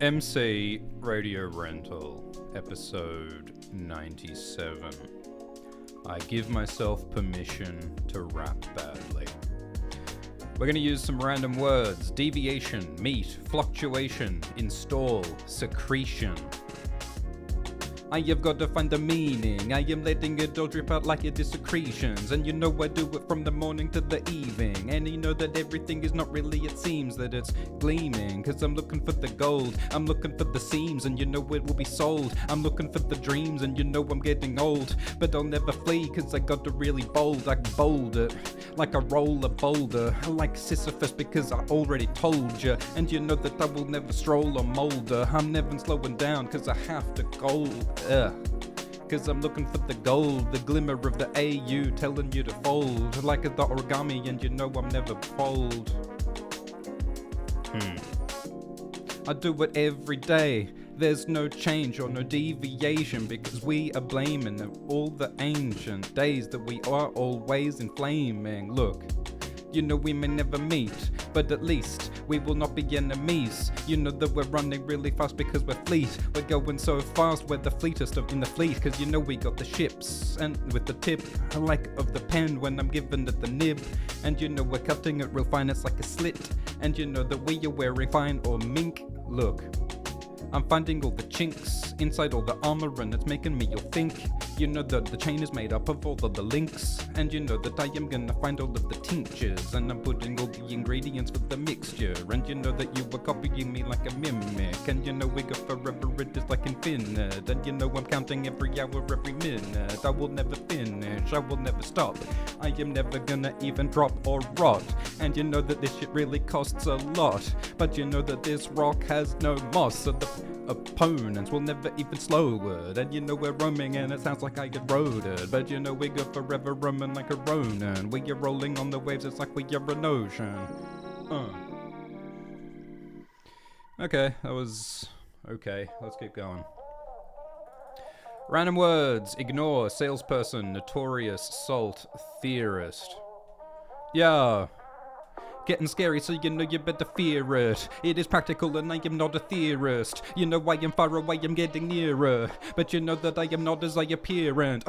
MC Radio Rental, episode 97. I give myself permission to rap badly. We're going to use some random words: deviation, meet, fluctuation, install, secretion. I have got to find the meaning. I am letting it all drip out like it is secretions. And you know I do it from the morning to the evening. And you know that everything is not really, it seems that it's gleaming. Cause I'm looking for the gold, I'm looking for the seams, and you know it will be sold. I'm looking for the dreams, and you know I'm getting old. But I'll never flee, cause I got to really bold. I bold it, like I roll a boulder. I like Sisyphus because I already told you. And you know that I will never stroll or molder. I'm never slowing down, cause I have to go. Cause I'm looking for the gold, the glimmer of the AU telling you to fold like the origami, and you know I'm never fold. I do it every day. There's no change or no deviation because we are blaming all the ancient days that we are always inflaming. Look, you know we may never meet, but at least we will not be enemies. You know that we're running really fast because we're fleet. We're going so fast, we're the fleetest in the fleet. Cause you know we got the ships, and with the tip, I like of the pen when I'm giving it the nib. And you know we're cutting it real fine, it's like a slit. And you know that we are wearing fine or mink. Look, I'm finding all the chinks inside all the armor, and it's making me all think. You know that the chain is made up of all of the links. And you know that I am gonna find all of the tinctures, and I'm putting all the ingredients for the mixture. And you know that you were copying me like a mimic. And you know we go forever, it is like infinite. And you know I'm counting every hour, every minute. I will never finish, I will never stop. I am never gonna even drop or rot. And you know that this shit really costs a lot. But you know that this rock has no moss, so the opponents will never even slow it. And you know we're roaming and it sounds like I get roaded. But you know we go forever roaming like a Ronin. We are rolling on the waves, it's like we are an ocean. Okay, that was okay. Let's keep going. Random words: ignore, salesperson, notorious, salt, theorist. Yeah. Getting scary, so you know you better fear it. It is practical and I am not a theorist. You know I am far away, I'm getting nearer. But you know that I am not as I appear, and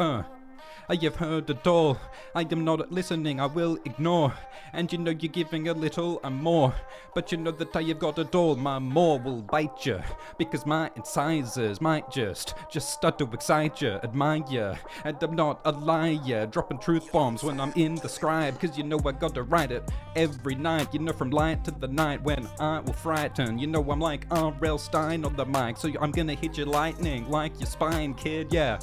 I have heard it all. I am not listening, I will ignore. And you know you're giving a little and more. But you know that I have got it all. My more will bite you, because my incisors might just start to excite you, admire. And I'm not a liar, dropping truth bombs when I'm in the scribe. Cause you know I gotta write it every night. You know from light to the night when I will frighten. You know I'm like R.L. Stein on the mic. So I'm gonna hit you lightning like your spine, kid, yeah.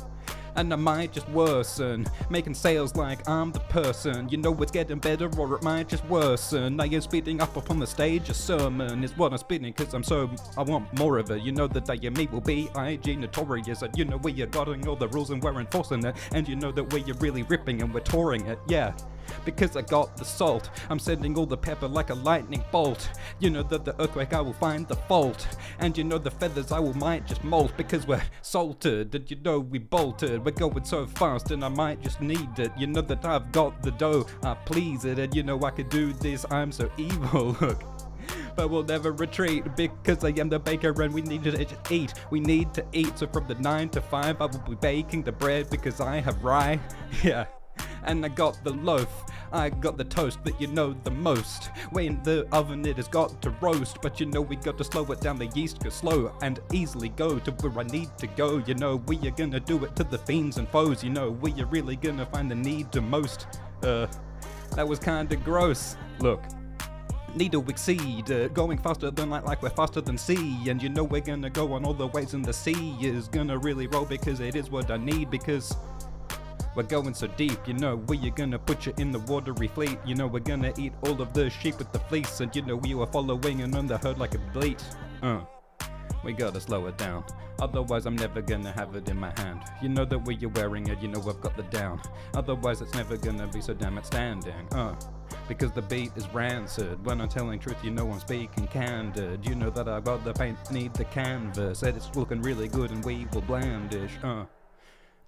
And I might just worsen, making sales like I'm the person. You know it's getting better or it might just worsen. I am speeding up on the stage, a sermon is what I'm spitting, cause I want more of it. You know that I am me will be IG notorious. And you know we are guarding all the rules and we're enforcing it. And you know that we are really ripping and we're touring it, yeah. Because I got the salt, I'm sending all the pepper like a lightning bolt. You know that the earthquake I will find the fault. And you know the feathers I will might just molt, because we're salted. And you know we bolted, we're going so fast and I might just need it. You know that I've got the dough, I please it. And you know I could do this, I'm so evil, look. But we'll never retreat, because I am the baker and we need to eat. We need to eat, so from the 9 to 5 I will be baking the bread because I have rye, yeah. And I got the loaf, I got the toast that you know the most. When the oven it has got to roast, but you know we got to slow it down, the yeast goes slow and easily go to where I need to go. You know we are gonna do it to the fiends and foes. You know we are really gonna find the need to most. That was kinda gross. Look, need to exceed, going faster than like we're faster than sea. And you know we're gonna go on all the waves, and the sea is gonna really roll because it is what I need, because we're going so deep. You know we are gonna put you in the watery fleet. You know we're gonna eat all of the sheep with the fleece. And you know we are following and on the herd like a bleat. We gotta slow it down, otherwise I'm never gonna have it in my hand. You know that we are wearing it, you know I've got the down. Otherwise it's never gonna be so damn outstanding. Because the beat is rancid. When I'm telling truth, you know I'm speaking candid. You know that I got the paint, need the canvas. And it's looking really good and we will blandish.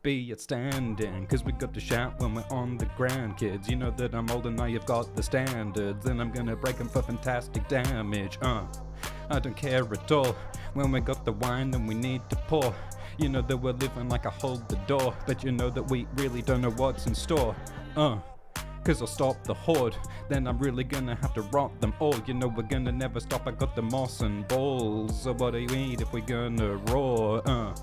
Be it standing, cause we got to shout when we're on the ground, kids. You know that I'm old and I have got the standards. Then I'm gonna break them for fantastic damage. I don't care at all. When we got the wine, then we need to pour. You know that we're living like I hold the door, but you know that we really don't know what's in store. Cause I'll stop the horde, then I'm really gonna have to rot them all. You know we're gonna never stop, I got the moss and balls. So what do you need if we're gonna roar?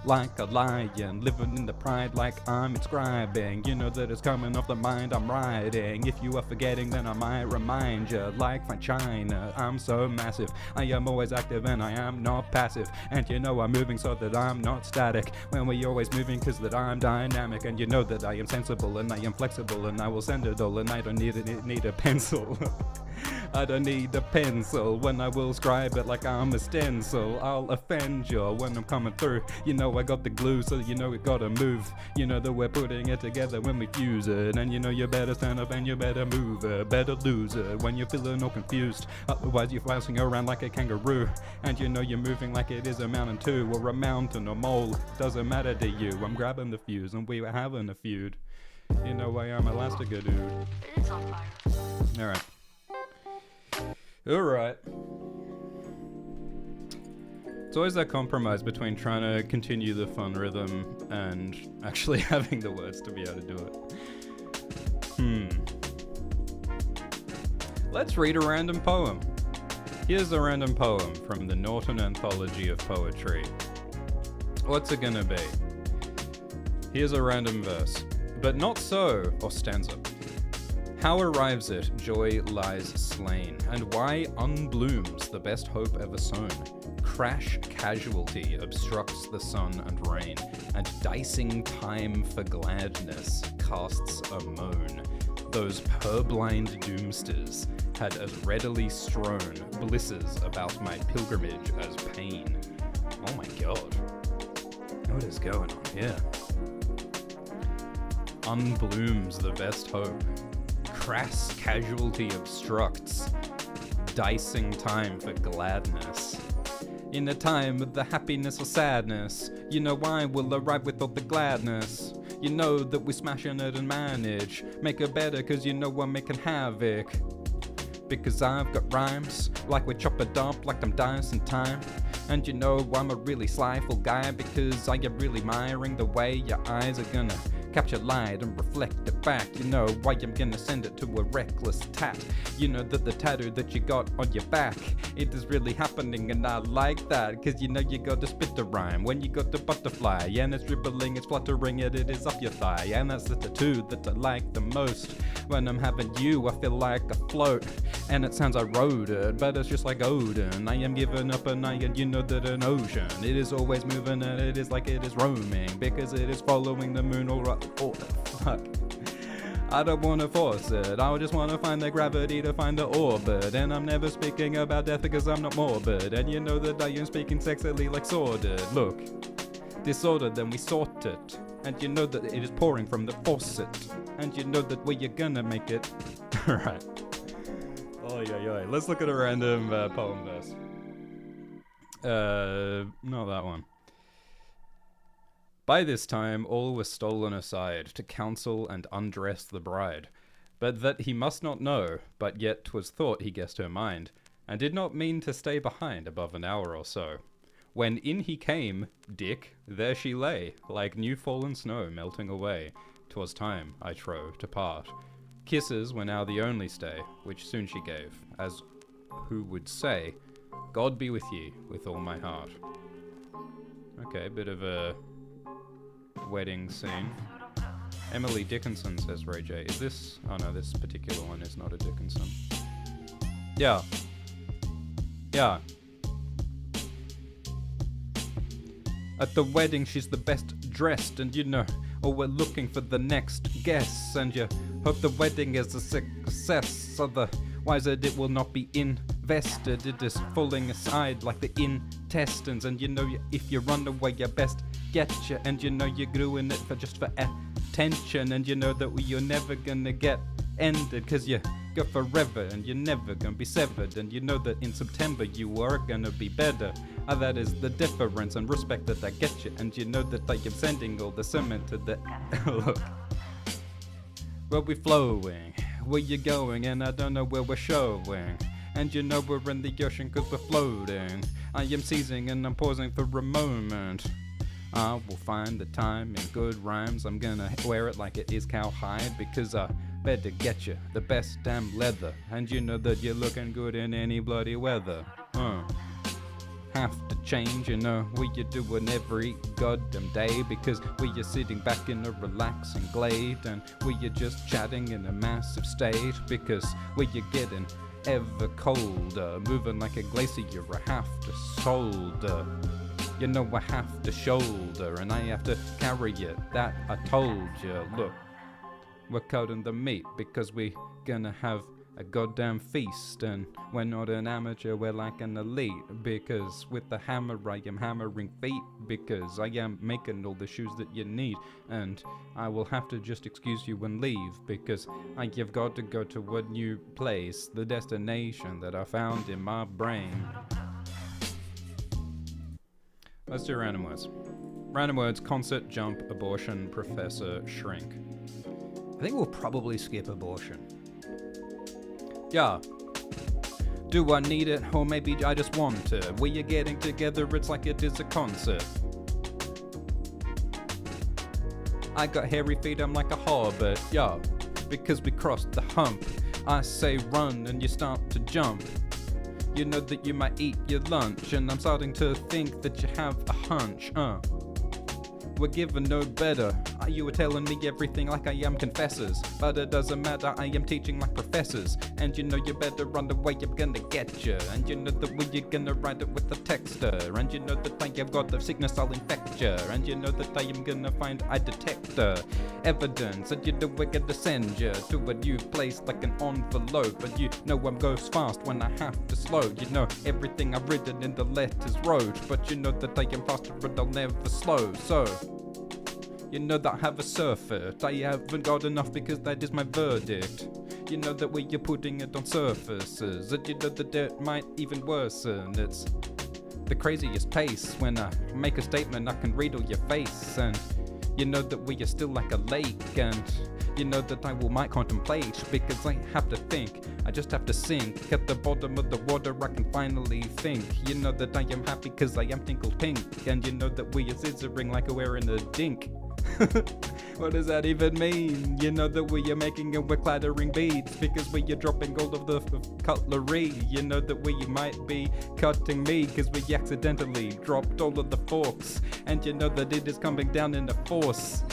Like a lion, living in the pride like I'm inscribing. You know that it's coming off the mind I'm writing. If you are forgetting, then I might remind you. Like fine China, I'm so massive. I am always active and I am not passive. And you know I'm moving so that I'm not static. When we always moving cause that I'm dynamic. And you know that I am sensible and I am flexible. And I will send it all and I don't need a pencil. I don't need a pencil when I will scribe it like I'm a stencil. I'll offend you when I'm coming through. You know I got the glue, so you know it gotta move. You know that we're putting it together when we fuse it. And you know you better stand up and you better move it. Better lose it when you're feeling all confused. Otherwise you're bouncing around like a kangaroo. And you know you're moving like it is a mountain too. Or a mountain or mole. Doesn't matter to you. I'm grabbing the fuse and we were having a feud. You know I am Elastica dude. It's on fire. Alright. Alright. It's always that compromise between trying to continue the fun rhythm and actually having the words to be able to do it. Let's read a random poem. Here's a random poem from the Norton Anthology of Poetry. What's it gonna be? Here's a random verse. But not so, or stanza. How arrives it, joy lies slain, and why unblooms the best hope ever sown? Crash casualty obstructs the sun and rain, and dicing time for gladness casts a moan. Those purblind doomsters had as readily strewn blisses about my pilgrimage as pain. Oh my god. What is going on here? Unblooms the best hope. Crass casualty obstructs, dicing time for gladness. In a time of the happiness or sadness, you know I will arrive with all the gladness. You know that we're smashing it and manage, make it better cause you know we're making havoc. Because I've got rhymes, like we chop it up like I'm dicing time. And you know I'm a really slyful guy because I am really admiring the way your eyes are gonna capture light and reflect it back. You know why I'm gonna send it to a reckless tat. You know that the tattoo that you got on your back, it is really happening and I like that. Cause you know you gotta spit the rhyme when you got the butterfly. And it's dribbling, it's fluttering, it is up your thigh. And that's the tattoo that I like the most. When I'm having you, I feel like a float. And it sounds I wrote it, but it's just like Odin. I am giving up and you know that an ocean, it is always moving and it is like it is roaming. Because it is following the moon or oh, fuck. I don't want to force it, I just want to find the gravity to find the orbit. And I'm never speaking about death because I'm not morbid. And you know that I am speaking sexily like sordid. Look, disordered, then we sort it. And you know that it is pouring from the faucet. And you know that we are gonna make it. Alright. Oh yeah. Let's look at a random poem verse. Not that one. By this time all was stolen aside to counsel and undress the bride, but that he must not know, but yet 'twas thought he guessed her mind, and did not mean to stay behind above an hour or so. When in he came, Dick, there she lay, like new fallen snow melting away. 'Twas time, I trow, to part. Kisses were now the only stay, which soon she gave, as who would say, God be with ye, with all my heart. Okay, bit of a wedding scene. Emily Dickinson, says Ray J. Is this... oh no, this particular one is not a Dickinson. Yeah. At the wedding she's the best dressed, and you know, oh, we're looking for the next guests, and you hope the wedding is a success, otherwise it will not be invested. It is falling aside like the intestines, and you know if you run away you best get you, and you know you're doing it for just for attention, and you know that you're never gonna get ended, cause you go forever and you're never gonna be severed, and you know that in September you are gonna be better. That is the difference and respect that I get you, and you know that I am sending all the cement to the look. Where we flowing, where you going, and I don't know where we're showing. And you know we're in the ocean 'cause we're floating. I am seizing and I'm pausing for a moment. I will find the time in good rhymes. I'm gonna wear it like it is cowhide, because I better get you the best damn leather. And you know that you're looking good in any bloody weather. Have to change, you know, we are doing every goddamn day, because we are sitting back in a relaxing glade, and we are just chatting in a massive state, because we are getting ever colder, moving like a glacier. I have to solder, you know, I have to shoulder, and I have to carry it, that I told you. Look, we're cutting the meat because we gonna have a goddamn feast, and we're not an amateur, we're like an elite, because with the hammer I am hammering feet, because I am making all the shoes that you need, and I will have to just excuse you and leave, because I have got to go to a new place, the destination that I found in my brain. Let's do random words. Random words: concert, jump, abortion, professor, shrink. I think we'll probably skip abortion. Yeah. Do I need it? Or maybe I just want it. We are getting together, it's like it is a concert. I got hairy feet, I'm like a hobbit. Yeah, because we crossed the hump. I say run and you start to jump. You know that you might eat your lunch, and I'm starting to think that you have a hunch. We're given no better. You were telling me everything like I am confessors, but it doesn't matter, I am teaching like professors. And you know you better run away, I'm gonna get you. And you know that we're gonna write it with the texter. And you know that I have got the sickness, I'll infect you. And you know that I am gonna find a detector evidence. And you know we're gonna send you to a new place like an envelope. And you know I'm goes fast when I have to slow. You know everything I've written in the letters wrote, but you know that I am faster and I'll never slow. So you know that I have a surfeit. I haven't got enough because that is my verdict. You know that we are putting it on surfaces, and you know that it might even worsen. It's the craziest pace. When I make a statement I can read all your face, and you know that we are still like a lake, and you know that I might contemplate, because I have to think, I just have to sink at the bottom of the water. I can finally think. You know that I am happy because I am tinkle pink, and you know that we are scissoring like we're in a dink. What does that even mean? You know that we are making and we're clattering beats, because we are dropping all of the cutlery. You know that we might be cutting me because we accidentally dropped all of the forks, and you know that it is coming down in a force.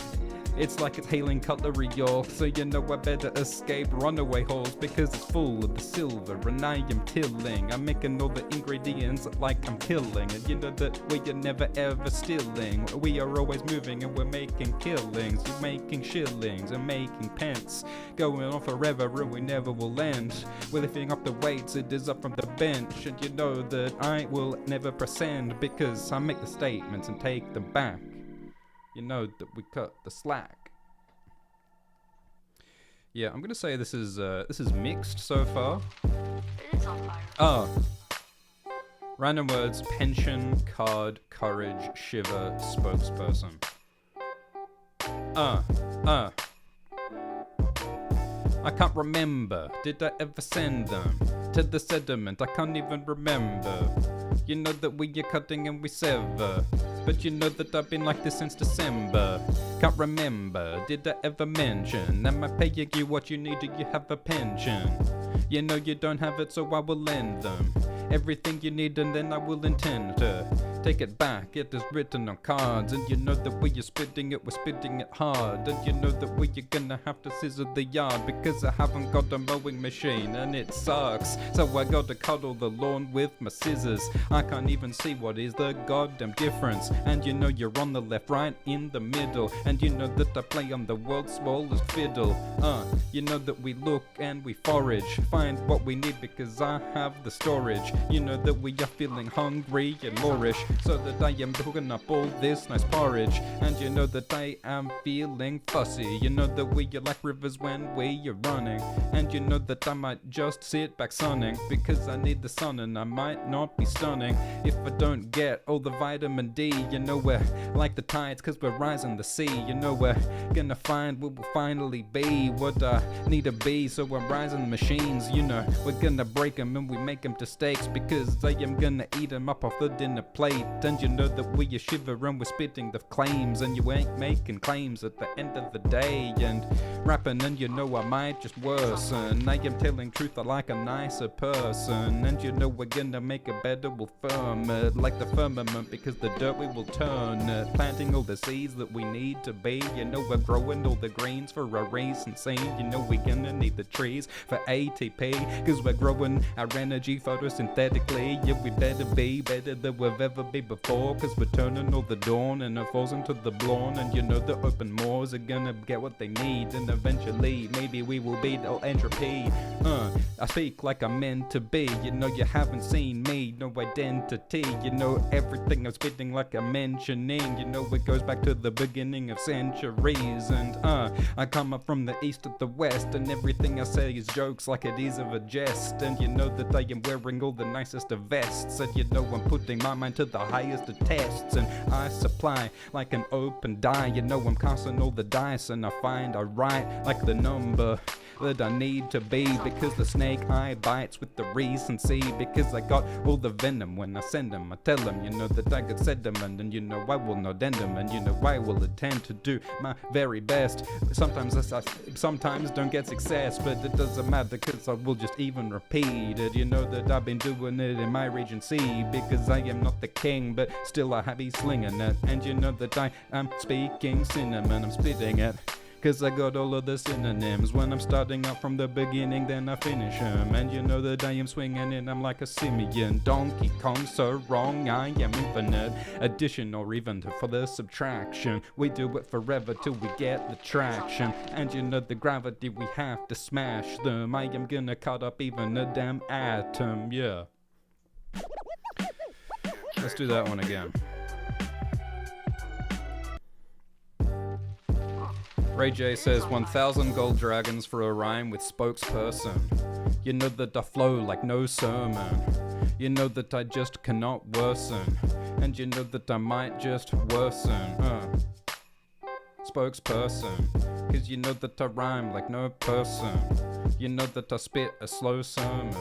It's like it's hailing cutlery, y'all. So you know I better escape runaway halls, because it's full of the silver and I am tilling. I'm making all the ingredients like I'm killing. And you know that we are never ever stealing. We are always moving and we're making killings. We're making shillings and making pence. Going on forever and we never will end. We're lifting up the weights, it is up from the bench. And you know that I will never present, because I make the statements and take them back. You know that we cut the slack. Yeah, I'm gonna say this is mixed so far. It is on fire. Random words: pension, card, courage, shiver, spokesperson. I can't remember. Did I ever send them to the sediment? I can't even remember. You know that we are cutting and we sever, but you know that I've been like this since December. Can't remember, did I ever mention? Am I paying you what you need? Do you have a pension? You know you don't have it, so I will lend them everything you need, and then I will intend to take it back. It is written on cards, and you know that we are spitting it, we're spitting it hard. And you know that we are gonna have to scissor the yard, because I haven't got a mowing machine and it sucks. So I gotta cuddle the lawn with my scissors. I can't even see what is the goddamn difference. And you know you're on the left, right, in the middle. And you know that I play on the world's smallest fiddle. You know that we look and we forage, find what we need, because I have the storage. You know that we are feeling hungry and moorish, so that I am cooking up all this nice porridge. And you know that I am feeling fussy. You know that we are like rivers when we are running. And you know that I might just sit back sunning, because I need the sun and I might not be stunning if I don't get all the vitamin D. You know we're like the tides cause we're rising the sea. You know we're gonna find what will finally be what I need to be, so I'm rising machines. You know we're gonna break them and we make them to steaks, because I am gonna eat them up off the dinner plate. And you know that we are shivering, we're spitting the claims, and you ain't making claims at the end of the day. And rapping, and you know I might just worsen. I am telling truth, I like a nicer person. And you know we're gonna make it better, we'll firm it like the firmament, because the dirt we will turn it, planting all the seeds that we need to be. You know we're growing all the greens for a reason seen. You know we're gonna need the trees for ATP, cause we're growing our energy photosynthetically. Yeah, we better be better than we've ever been before, cause we're turning all the dawn and it falls into the lawn. And you know the open moors are gonna get what they need, and eventually maybe we will beat all entropy. I speak like I'm meant to be. You know you haven't seen me, no identity. You know everything I'm spitting like I'm mentioning. You know it goes back to the beginning of centuries. And I come up from the east to the west, and everything I say is jokes like it is of a jest. And you know that I am wearing all the nicest of vests, and you know I'm putting my mind to the highest of tests. And I supply like an open die. You know I'm casting all the dice, and I find I write like the number that I need to be, because the snake eye bites with the recency, because I got all the venom when I send them. I tell them, you know, that I got sediment, and you know I will not end them, and you know I will attempt to do my very best. Sometimes I sometimes don't get success, but it doesn't matter, because I will just even repeat it. You know that I've been doing it in my region C, because I am not the king, but still I be slinging it. And you know that I am speaking cinnamon, I'm spitting it, cause I got all of the synonyms. When I'm starting out from the beginning, then I finish them. And you know that I am swinging it, I'm like a simian. Donkey Kong, so wrong, I am infinite. Addition or even for the subtraction. We do it forever till we get the traction. And you know the gravity, we have to smash them. I am gonna cut up even a damn atom, yeah. Let's do that one again. Ray J says 1,000 gold dragons for a rhyme with spokesperson. You know that I flow like no sermon. You know that I just cannot worsen. And you know that I might just worsen. Spokesperson. Cause you know that I rhyme like no person. You know that I spit a slow sermon.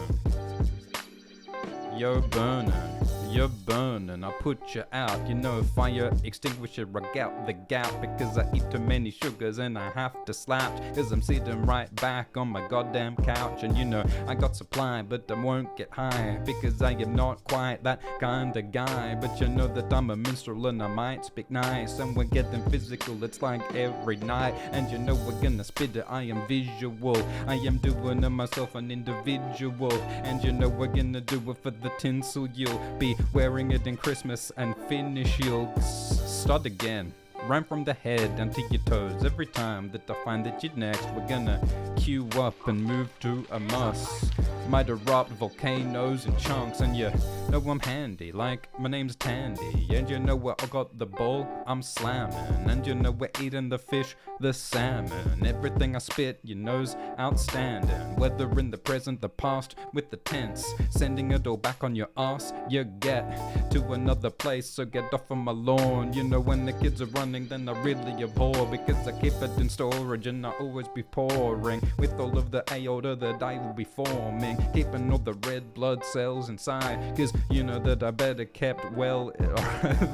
You're burning, I'll put you out. You know, fire extinguisher, I got the gap, because I eat too many sugars and I have to slap, cause I'm sitting right back on my goddamn couch. And you know, I got supply, but I won't get high, because I am not quite that kind of guy. But you know that I'm a minstrel and I might speak nice, and we're getting physical, it's like every night. And you know we're gonna spit it, I am visual, I am doing it myself, an individual. And you know we're gonna do it for the tinsel, you'll be wearing it in Christmas and finish, you'll start again. Rhyme from the head down to your toes. Every time that I find that you're next, we're gonna queue up and move to a muss. Might erupt volcanoes in chunks, and you know I'm handy, like my name's Tandy. And you know where I got the bowl, I'm slamming. And you know we're eating the fish, the salmon. Everything I spit, you know's outstanding. Whether in the present, the past, with the tense. Sending it all back on your ass, you get to another place, so get off of my lawn. You know when the kids are running, then I really abhor, because I keep it in storage and I always be pouring with all of the aorta that I will be forming, keeping all the red blood cells inside, cause you know that I better kept well.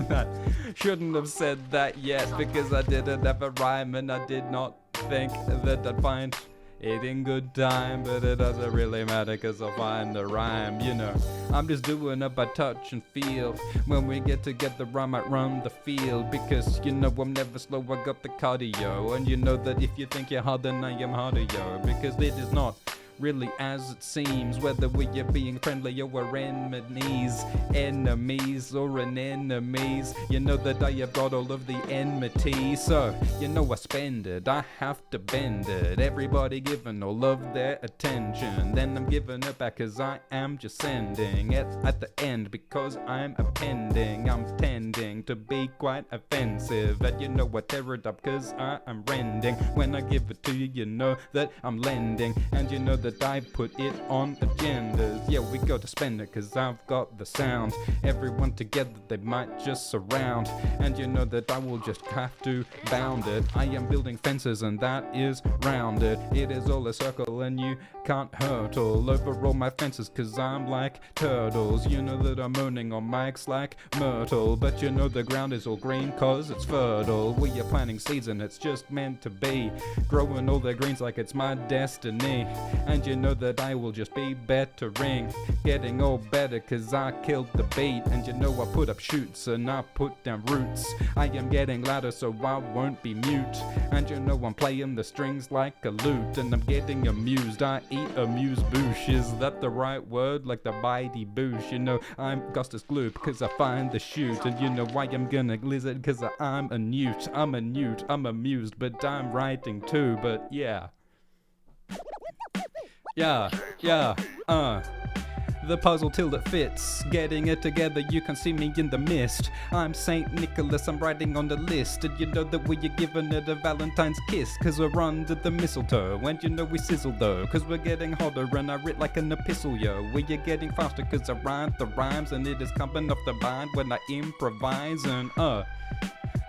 That shouldn't have said that yet, because I didn't have a rhyme and I did not think that I'd find it in good time. But it doesn't really matter, cause I'll find the rhyme. You know, I'm just doing it by touch and feel. When we get together I might run the field, because you know I'm never slow, I got the cardio. And you know that if you think you're hard, then I am harder, yo, because it is not really as it seems, whether we are being friendly or enemies, or an enemies. You know that I have got all of the enmity, so you know I spend it, I have to bend it. Everybody giving all of their attention, then I'm giving it back cause I am just sending it at the end because I'm appending. I'm tending to be quite offensive, and you know I tear it up cause I am rending. When I give it to you, you know that I'm lending, and you know that I put it on agendas. Yeah, we got to spend it cause I've got the sound. Everyone together, they might just surround, and you know that I will just have to bound it. I am building fences and that is rounded. It is all a circle and you can't hurtle over all my fences cause I'm like turtles. You know that I'm moaning on mics like Myrtle, but you know the ground is all green cause it's fertile. We are planting seeds and it's just meant to be, growing all the greens like it's my destiny. And you know that I will just be bettering, getting all better cause I killed the beat. And you know I put up shoots and I put down roots. I am getting louder so I won't be mute, and you know I'm playing the strings like a lute, and I'm getting amused. I eat amuse bouche, is that the right word? Like the bitey boosh. You know I'm Gustus Gloop cause I find the shoot, and you know why I'm gonna lizard cause I'm a newt. I'm amused, but I'm writing too, but yeah. The puzzle till it fits, getting it together, you can see me in the mist. I'm Saint Nicholas, I'm writing on the list, and you know that we are giving it a Valentine's kiss, cause we're under the mistletoe, and you know we sizzle though, cause we're getting hotter, and I writ like an epistle, yo. We are getting faster cause I write the rhymes, and it is coming off the mind when I improvise, and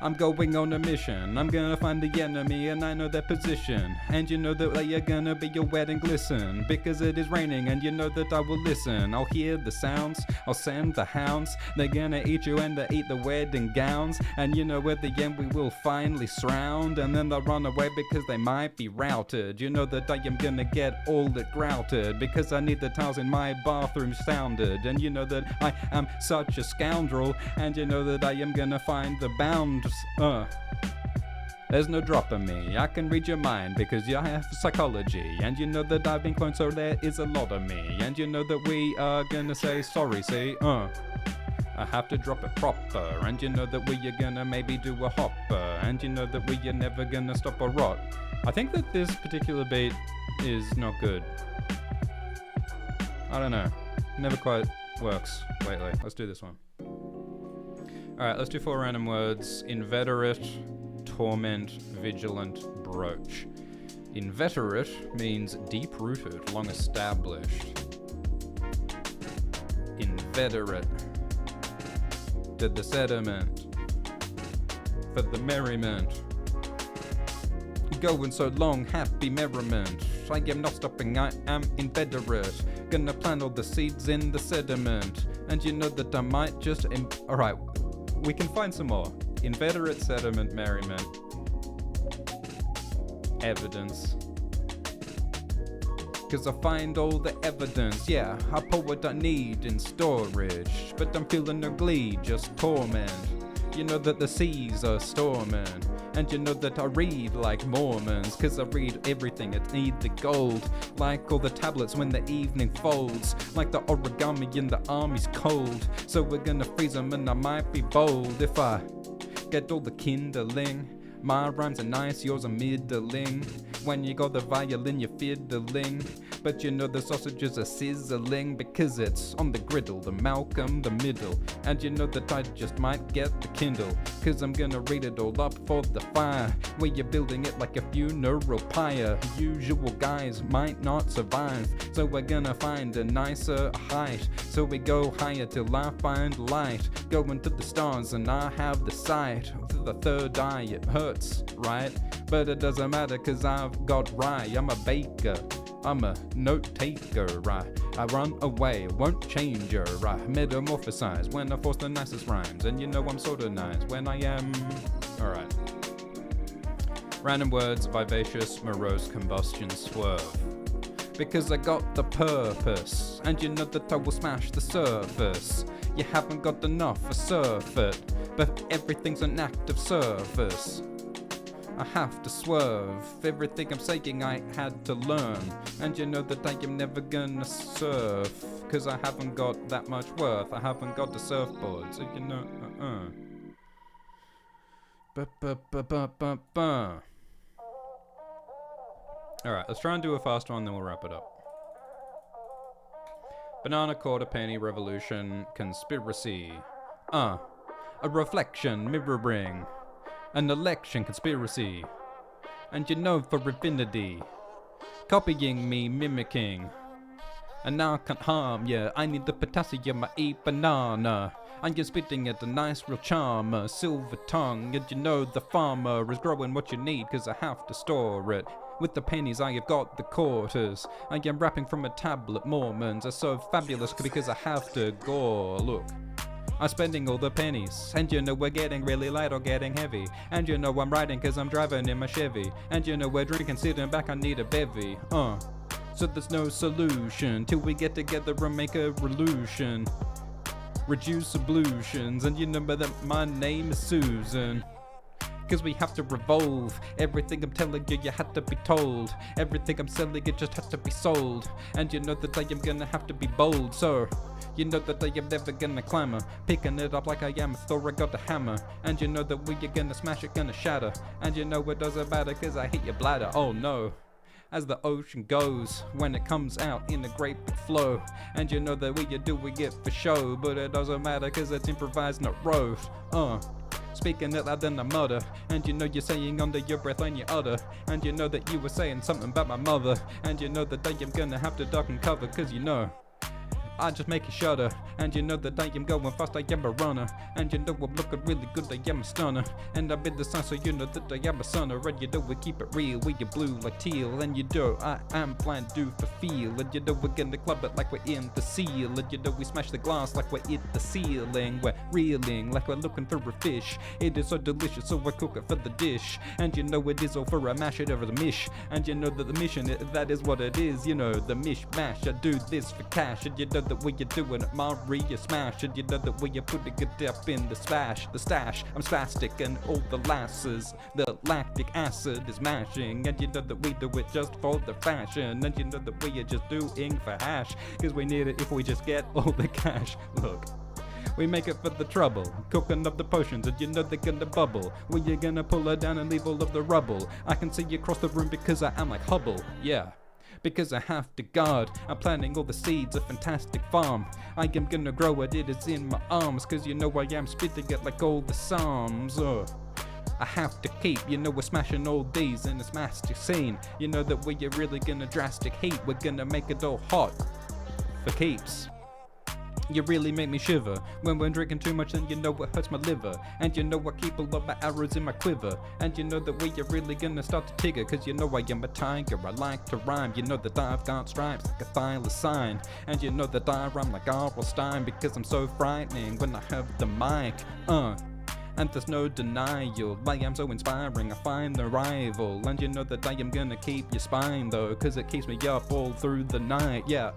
I'm going on a mission, I'm gonna find the enemy and I know their position, and you know that they are gonna be your wet and glisten, because it is raining and you know that I will listen. I'll hear the sounds, I'll send the hounds, they're gonna eat you and they eat the wedding gowns, and you know at the end we will finally surround, and then they'll run away because they might be routed. You know that I am gonna get all it grouted, because I need the tiles in my bathroom sounded, and you know that I am such a scoundrel, and you know that I am gonna find the bounds. There's no drop in me, I can read your mind because you have psychology, and you know that I've been cloned so there is a lot of me, and you know that we are gonna say sorry, see, I have to drop it proper, and you know that we are gonna maybe do a hopper, and you know that we are never gonna stop a rot. I think that this particular beat is not good. I don't know, never quite works lately. Let's do this one. Alright, let's do 4 random words. Inveterate, torment, vigilant, broach. Inveterate means deep-rooted, long-established. Inveterate. Did the sediment. For the merriment. Going so long, happy merriment. I am not stopping, I am inveterate. Gonna plant all the seeds in the sediment. And you know that I might just... Alright. We can find some more. Inveterate, sediment, merriment. Evidence. Cause I find all the evidence. Yeah, I pull what I need in storage, but I'm feeling no glee, just torment. You know that the seas are storming, and you know that I read like Mormons, cause I read everything, it need the gold. Like all the tablets when the evening folds, like the origami in the army's cold. So we're gonna freeze them and I might be bold if I get all the kindling. My rhymes are nice, yours are middling. When you got the violin, you're fiddling. But you know the sausages are sizzling, because it's on the griddle, the Malcolm, the middle. And you know that I just might get the Kindle, cause I'm gonna read it all up for the fire, where you're building it like a funeral pyre. Usual guys might not survive, so we're gonna find a nicer height. So we go higher till I find light, going to the stars and I have the sight. To the third eye it hurts, right? But it doesn't matter cause I've got rye. I'm a baker, I'm a note taker, I run away, won't change her, I metamorphosize when I force the nicest rhymes. And you know I'm sorta nice when I am... Alright. Random words, vivacious, morose, combustion, swerve. Because I got the purpose, and you know that I will smash the surface. You haven't got enough for surf it, but everything's an act of service. I have to swerve. Everything I'm saying I had to learn. And you know that I am never gonna surf. Cause I haven't got that much worth. I haven't got the surfboard. So you know, Alright, let's try and do a fast one, then we'll wrap it up. Banana quarter penny revolution conspiracy. A reflection mirroring an election conspiracy. And you know for infinity, copying me, mimicking. And now I can't harm ya. I need the potassium, I eat banana. I'm just spitting at a nice real charmer, silver tongue. And you know the farmer is growing what you need, cause I have to store it. With the pennies I have got the quarters. I am rapping from a tablet, Mormons are so fabulous because I have to gore. Look, I'm spending all the pennies. And you know we're getting really light or getting heavy. And you know I'm riding cause I'm driving in my Chevy. And you know we're drinking, sitting back, I need a bevy. So there's no solution till we get together and make a revolution. Reduce ablutions, and you know that my name is Susan. Cause we have to revolve. Everything I'm telling you, you had to be told. Everything I'm selling, it just had to be sold. And you know that I am gonna have to be bold. So, you know that I am never gonna clamor. Picking it up like I am a Thor, I got the hammer. And you know that we are gonna smash it, gonna shatter. And you know it doesn't matter cause I hit your bladder. Oh no. As the ocean goes, when it comes out in a great big flow. And you know that we do it for show. But it doesn't matter cause it's improvised, not wrote. Speaking it louder than a mutter. And you know you're saying under your breath when you utter. And you know that you were saying something about my mother. And you know that I am gonna have to duck and cover cause you know I just make you shudder. And you know that I am going fast, I am a runner. And you know I'm looking really good, I am a stunner. And I've been the sun, so you know that I am a sunner. And you know we keep it real, we are blue like teal. And you know I am blind due for feel. And you know we're gonna club it like we're in the seal. And you know we smash the glass like we're in the ceiling. We're reeling like we're looking for a fish. It is so delicious, so I cook it for the dish. And you know it is all for a mash it over the mish. And you know that the mission, that is what it is. You know the mish-mash, I do this for cash. And you know that we are doing it, Maria smash. And you know that we are putting it up in the stash. I'm spastic and all the lasses. The lactic acid is mashing. And you know that we do it just for the fashion. And you know that we are just doing for hash. Cause we need it if we just get all the cash. Look, we make it for the trouble, cooking up the potions and you know they're gonna bubble. We are gonna pull her down and leave all of the rubble. I can see you across the room because I am like Hubble, yeah. Because I have to guard, I'm planting all the seeds, a fantastic farm. I am gonna grow it, it is in my arms. Cause you know I am spitting it like all the psalms. I have to keep, you know we're smashing all these in this master scene. You know that we are really gonna drastic heat. We're gonna make it all hot for keeps. You really make me shiver. When we're drinking too much, then you know it hurts my liver. And you know I keep all of my arrows in my quiver. And you know that we are really gonna start to tigger. Cause you know I am a tiger, I like to rhyme. You know that I've got stripes like a thylacine sign. And you know that I rhyme like R.L. Stein. Because I'm so frightening when I have the mic. And there's no denial, I am so inspiring, I find the rival. And you know that I am gonna keep your spine though. Cause it keeps me up all through the night, yeah,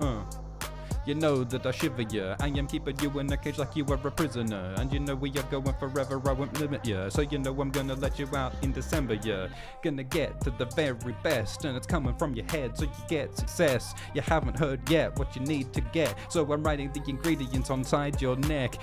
You know that I shiver ya. I am keeping you in a cage like you are a prisoner. And you know we are going forever, I won't limit ya. So you know I'm gonna let you out in December, yeah. Gonna get to the very best. And it's coming from your head, so you get success. You haven't heard yet what you need to get. So I'm writing the ingredients on side your neck.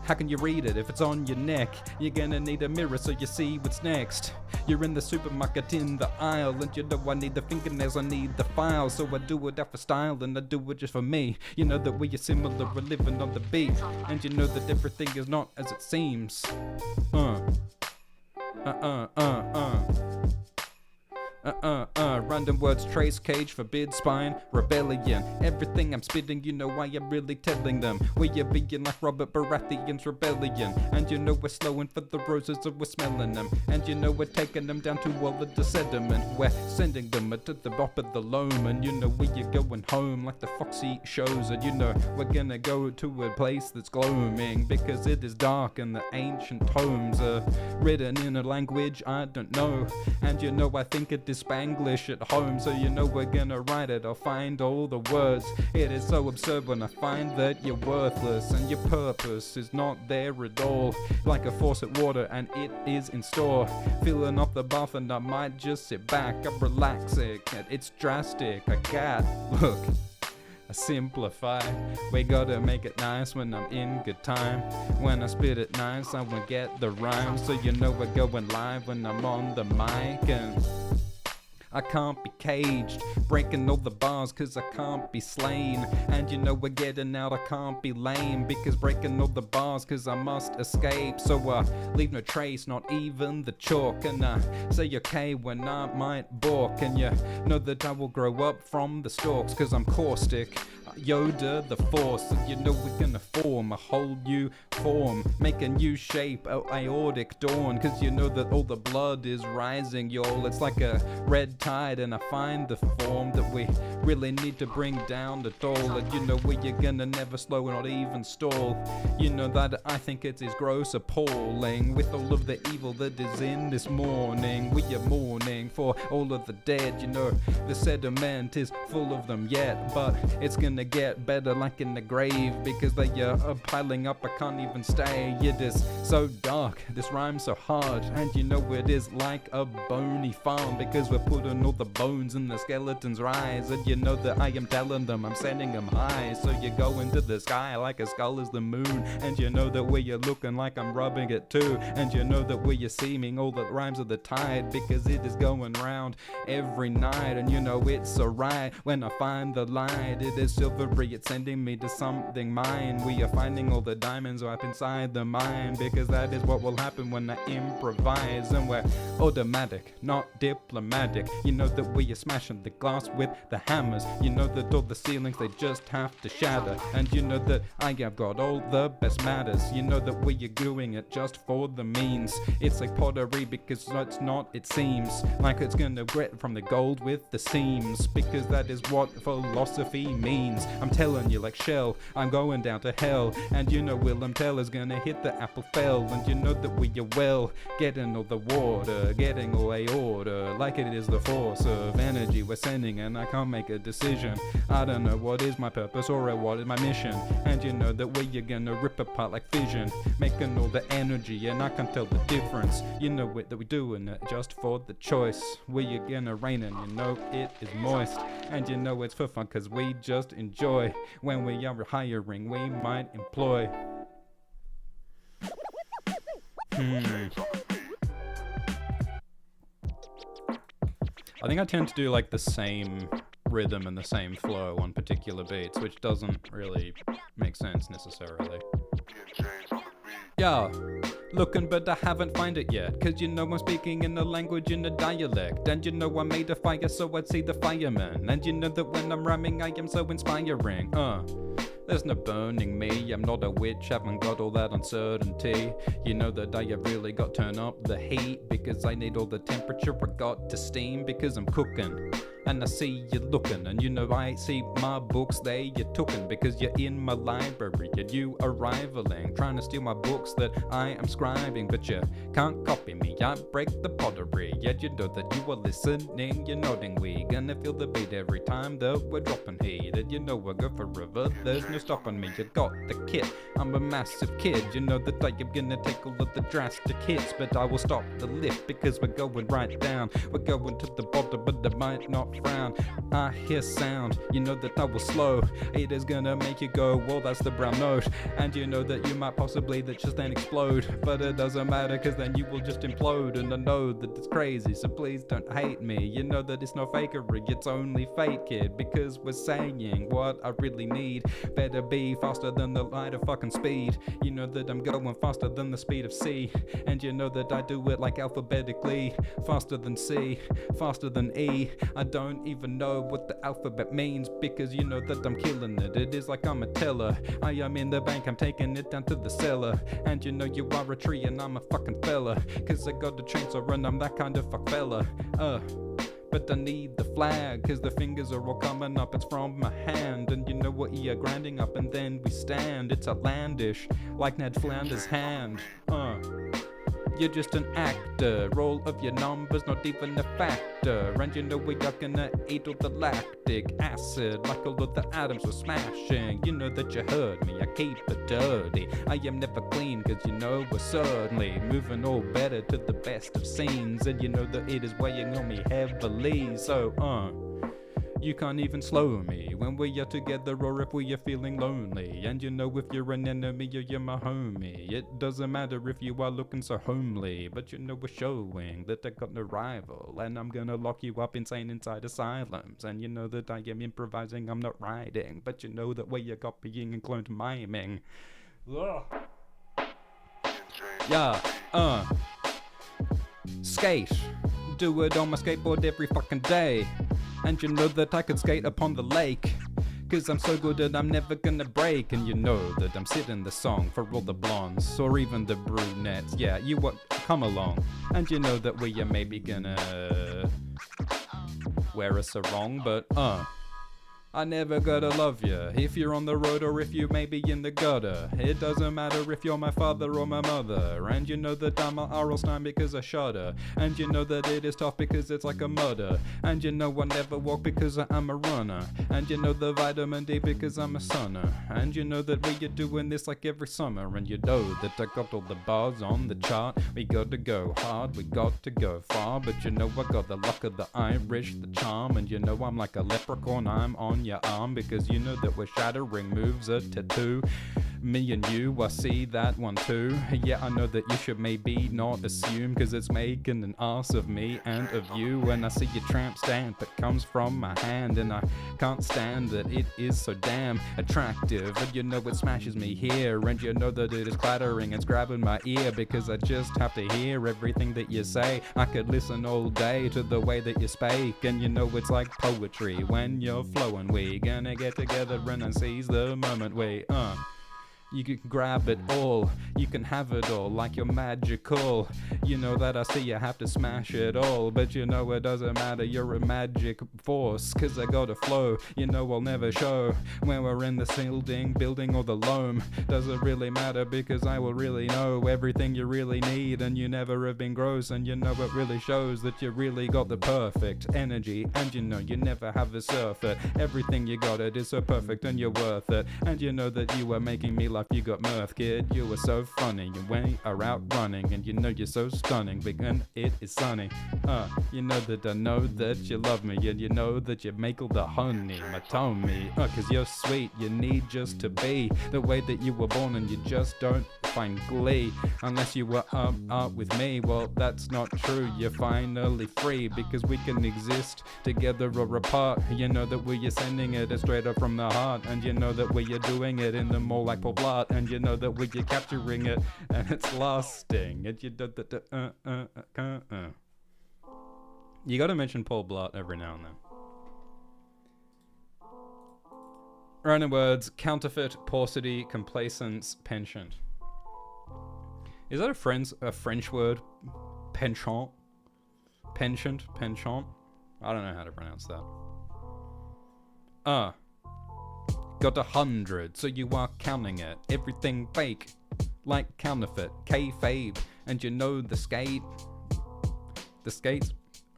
How can you read it if it's on your neck? You're gonna need a mirror so you see what's next. You're in the supermarket in the aisle. And you know I need the fingernails, I need the files. So I do it out for style and I do it just for me. You know that we are similar, we're living on the beat. And you know that everything is not as it seems. Random words, trace, cage, forbid, spine, rebellion. Everything I'm spitting, you know I am really telling them. We are being like Robert Baratheon's rebellion. And you know we're slowing for the roses, so we're smelling them. And you know we're taking them down to all of the sediment. We're sending them to the top of the loam. And you know we are going home like the Foxy shows. And you know we're gonna go to a place that's gloaming. Because it is dark and the ancient tomes are written in a language I don't know. And you know I think it is is Spanglish at home, so you know we're gonna write it. I'll find all the words. It is so absurd when I find that you're worthless and your purpose is not there at all. Like a faucet water and it is in store, filling up the bath, and I might just sit back. I'm relaxing, it's drastic. I can't look. I simplify. We gotta make it nice when I'm in good time. When I spit it nice, I will get the rhyme. So you know we're going live when I'm on the mic. And I can't be caged, breaking all the bars cause I can't be slain. And you know we're getting out, I can't be lame, because breaking all the bars cause I must escape. So leave no trace, not even the chalk. And say okay when I might balk. And you know that I will grow up from the stalks cause I'm caustic, Yoda the force. And you know we're gonna form a whole new form, make a new shape, a aortic dawn. Cause you know that all the blood is rising, y'all. It's like a red tide, and I find the form that we really need to bring down the doll. And you know we're gonna never slow, not even stall. You know that I think it is gross appalling, with all of the evil that is in this morning. We are mourning for all of the dead. You know the sediment is full of them yet, but it's gonna get better like in the grave, because they are piling up. I can't even stay. It is so dark, this rhyme's so hard, and you know it is like a bony farm, because we're putting all the bones in the skeletons rise. And you know that I am telling them I'm sending them high. So you go into the sky like a skull is the moon, and you know that where you're looking like I'm rubbing it too. And you know that where you're seeming all the rhymes of the tide, because it is going round every night. And you know it's so right when I find the light. It is silvery, it's sending me to something mine. We are finding all the diamonds up inside the mine, because that is what will happen when I improvise. And we're automatic, not diplomatic. You know that we are smashing the glass with the hammers. You know that all the ceilings, they just have to shatter. And you know that I have got all the best matters. You know that we are doing it just for the means. It's like pottery, because it's not, it seems like it's gonna grit from the gold with the seams, because that is what philosophy means. I'm telling you like Shell, I'm going down to hell. And you know Willem Tell is gonna hit the apple fell. And you know that we are well, getting all the water, getting all aorta, like it is the force of energy we're sending. And I can't make a decision. I don't know what is my purpose or what is my mission. And you know that we are gonna rip apart like fission, making all the energy, and I can't tell the difference. You know it, that we're doing it just for the choice. We are gonna rain, and you know it is moist. And you know it's for fun, cause we just enjoy. When we are hiring, we might employ. I think I tend to do like the same rhythm and the same flow on particular beats, which doesn't really make sense necessarily. Yeah, looking but I haven't find it yet, cause you know I'm speaking in a language in a dialect. And you know I made a fire so I'd see the fireman. And you know that when I'm rhyming I am so inspiring. There's no burning me, I'm not a witch, haven't got all that uncertainty. You know that I have really got to turn up the heat, because I need all the temperature I got to steam, because I'm cooking. And I see you looking, and you know I see my books, they you're tookin', because you're in my library and you are rivaling, trying to steal my books that I am scribing. But you can't copy me, I break the pottery. Yet you know that you are listening, you're nodding. We gonna feel the beat every time that we're dropping heat. And you know we're good forever, there's no stopping me. You got the kit, I'm a massive kid. You know that I am gonna take all of the drastic hits, but I will stop the lift, because we're going right down. We're going to the bottom, but I might not frown. I hear sound, you know that I will slow. It is gonna make you go, well that's the brown note. And you know that you might possibly that just then explode, but it doesn't matter, cause then you will just implode. And I know that it's crazy, so please don't hate me. You know that it's no fakery, it's only fake, kid, because we're saying what I really need. Better be faster than the light of fucking speed. You know that I'm going faster than the speed of C. And you know that I do it like alphabetically, faster than C, faster than E. I don't even know what the alphabet means, because you know that I'm killing it. It is like I'm a teller, I am in the bank, I'm taking it down to the cellar. And you know you are a tree and I'm a fucking fella, cause I got a chainsaw and I'm that kind of fuck fella. But I need the flag, cause the fingers are all coming up, it's from my hand. And you know what, you're grinding up and then we stand. It's outlandish, like Ned Flanders' hand. You're just an actor, all of your numbers not even a factor. And you know we are gonna eat all the lactic acid like all of the atoms were smashing. You know that you heard me, I keep it dirty. I am never clean cause you know we're certainly moving all better to the best of scenes. And you know that it is weighing on me heavily. So you can't even slow me when we are together or if we are feeling lonely. And you know if you're an enemy or you're my homie, it doesn't matter if you are looking so homely. But you know we're showing that I got no rival, and I'm gonna lock you up insane inside asylums. And you know that I am improvising, I'm not writing. But you know that we are copying and cloned miming. Ugh. Yeah, skate, do it on my skateboard every fucking day. And you know that I could skate upon the lake, cause I'm so good that I'm never gonna break. And you know that I'm sitting the song for all the blondes, or even the brunettes. Yeah, you what, come along. And you know that we are maybe gonna wear a sarong, but I never gotta love you if you're on the road or if you may be in the gutter. It doesn't matter if you're my father or my mother. And you know that I'm a R.L. Stein because I shudder. And you know that it is tough because it's like a murder. And you know I never walk because I'm a runner. And you know the vitamin D because I'm a sonner. And you know that we are doing this like every summer. And you know that I got all the bars on the chart. We got to go hard, we got to go far. But you know I got the luck of the Irish, the charm. And you know I'm like a leprechaun, I'm on your arm because you know that we're shattering moves, a tattoo. Me and you, I see that one too. Yeah, I know that you should maybe not assume, cause it's making an ass of me and of you. And I see your tramp stamp that comes from my hand, and I can't stand that it is so damn attractive. And you know it smashes me here, and you know that it is clattering, it's grabbing my ear because I just have to hear everything that you say. I could listen all day to the way that you speak, and you know it's like poetry when you're flowing. We gonna get together and I seize the moment. You can grab it all, you can have it all like you're magical. You know that I see you have to smash it all, but you know it doesn't matter, you're a magic force. Cause I got a flow, you know I'll never show when we're in the ceiling, building or the loam. Doesn't really matter because I will really know everything you really need. And you never have been gross, and you know it really shows that you really got the perfect energy. And you know you never have a surf it, everything you got it is so perfect and you're worth it. And you know that you are making me laugh, you got mirth, kid, you were so funny. You way are out running, and you know you're so stunning, big and it is sunny. You know that I know that you love me, and you know that you make all the honey my tummy. Cause you're sweet, you need just to be the way that you were born, and you just don't find glee unless you were up with me. Well, that's not true, you're finally free because we can exist together or apart. You know that we are sending it straight up from the heart, and you know that we are doing it in the more like Paul Blart. And you know that we are capturing it and it's lasting. And you do You gotta mention Paul Blart every now and then. Random words: counterfeit, paucity, complacence, penchant. Is that a French word? Penchant? Penchant? Penchant? I don't know how to pronounce that. Got 100, so you are counting it. Everything fake, like counterfeit, kayfabe. And you know the skates?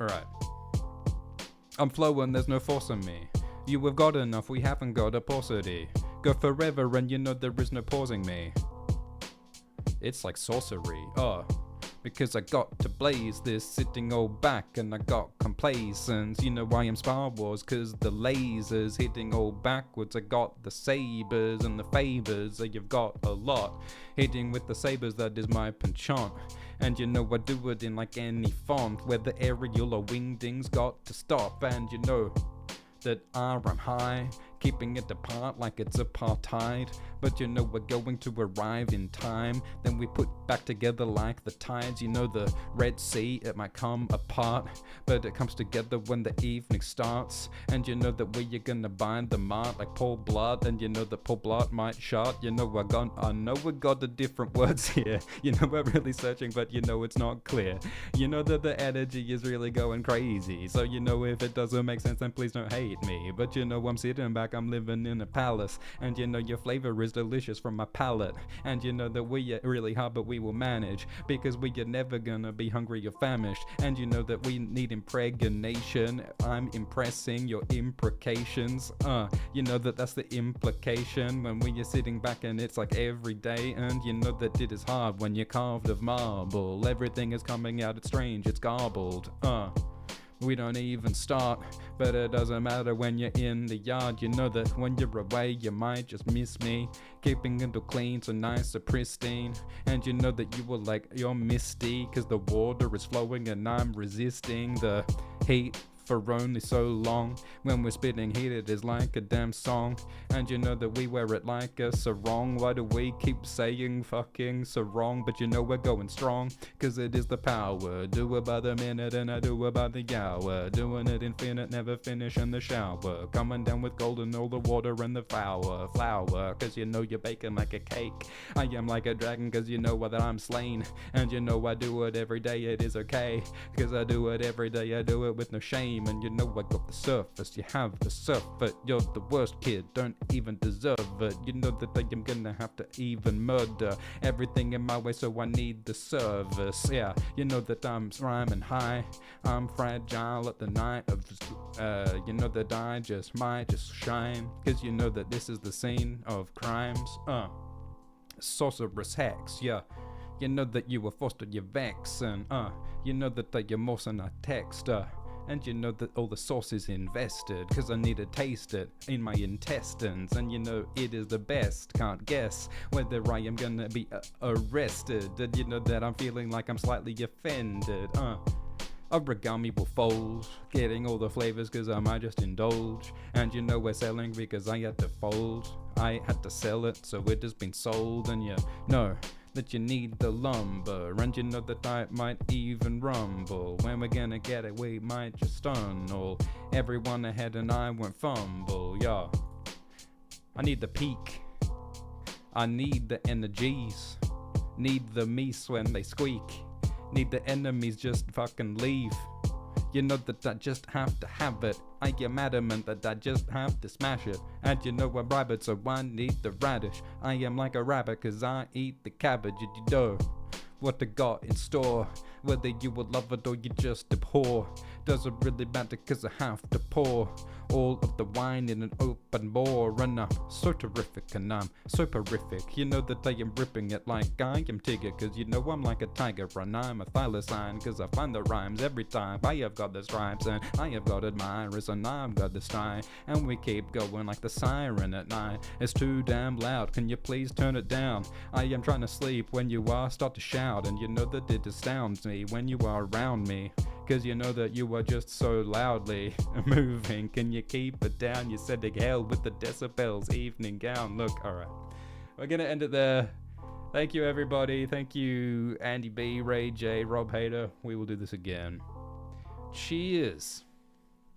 Alright. I'm flowing, there's no forcing me. You have got enough, we haven't got a paucity. Go forever and you know there is no pausing me. It's like sorcery, because I got to blaze this sitting all back, and I got complacent. You know I am Star Wars cause the lasers hitting all backwards. I got the sabers and the favors, so you've got a lot. Hitting with the sabers, that is my penchant. And you know I do it in like any font, where the aerial or wingdings got to stop. And you know that I'm high, keeping it apart like it's apartheid. But you know we're going to arrive in time, then we put back together like the tides. You know the Red Sea, it might come apart, but it comes together when the evening starts. And you know that we are gonna bind the mart like Paul Blart, and you know that Paul Blart might shot. You know I know we got the different words here. You know we're really searching, but you know it's not clear. You know that the energy is really going crazy, so you know if it doesn't make sense then please don't hate me. But you know I'm sitting back like I'm living in a palace. And you know your flavor is delicious from my palate. And you know that we are really hard, but we will manage, because we are never gonna be hungry or famished. And you know that we need impregnation. I'm impressing your imprecations. You know that that's the implication when we are sitting back and it's like every day. And you know that it is hard when you're carved of marble. Everything is coming out, it's strange, it's garbled. We don't even start, but it doesn't matter when you're in the yard. You know that when you're away, you might just miss me. Keeping it all clean, so nice, so pristine. And you know that you were like, you're misty, cause the water is flowing and I'm resisting the heat for only so long. When we're spitting heat, it is like a damn song. And you know that we wear it like a sarong. Why do we keep saying fucking sarong? But you know we're going strong, cause it is the power. Do it by the minute and I do it by the hour. Doing it infinite, never finish in the shower. Coming down with gold and all the water and the flour. Cause you know you're baking like a cake. I am like a dragon, cause you know that I'm slain. And you know I do it every day, it is okay, cause I do it every day, I do it with no shame. And you know I got the surface, you have the surface. You're the worst kid, don't even deserve it. You know that I am gonna have to even murder everything in my way, so I need the service. Yeah, you know that I'm rhyming high, I'm fragile at the night of you know that I just might just shine, cause you know that this is the scene of crimes. Sorceress hex, yeah. You know that you were forced to your vex, and you know that you're more than a text, and you know that all the sauce is invested, cause I need to taste it in my intestines. And you know it is the best, can't guess whether I am gonna be arrested. And you know that I'm feeling like I'm slightly offended. Origami will fold, getting all the flavors cause I might just indulge. And you know we're selling because I had to fold, I had to sell it, so it has been sold. And you know that you need the lumber, and you know that I might even rumble. When we're gonna get it, we might just stun all everyone ahead and I won't fumble. Yeah, I need the peak, I need the energies, need the meese when they squeak, need the enemies just fucking leave. You know that I just have to have it, I am adamant that I just have to smash it. And you know I'm rabbit, so I need the radish. I am like a rabbit cause I eat the cabbage. And you know what I got in store, whether you will love it or you just abhor. Doesn't really matter cause I have to pour all of the wine in an open bore. And I'm so terrific and I'm so horrific. You know that I am ripping it like I am Tigger, cause you know I'm like a tiger and I'm a thylacine, cause I find the rhymes every time. I have got the stripes and I have got admirers and I've got the style. And we keep going like the siren at night. It's too damn loud, can you please turn it down? I am trying to sleep when you are start to shout. And you know that it astounds me when you are around me, cause you know that you are just so loudly moving. Can you keep it down? You're setting hell with the decibels. Evening gown. Look, alright, we're gonna end it there. Thank you everybody. Thank you Andy B, Ray J, Rob Hader. We will do this again. Cheers.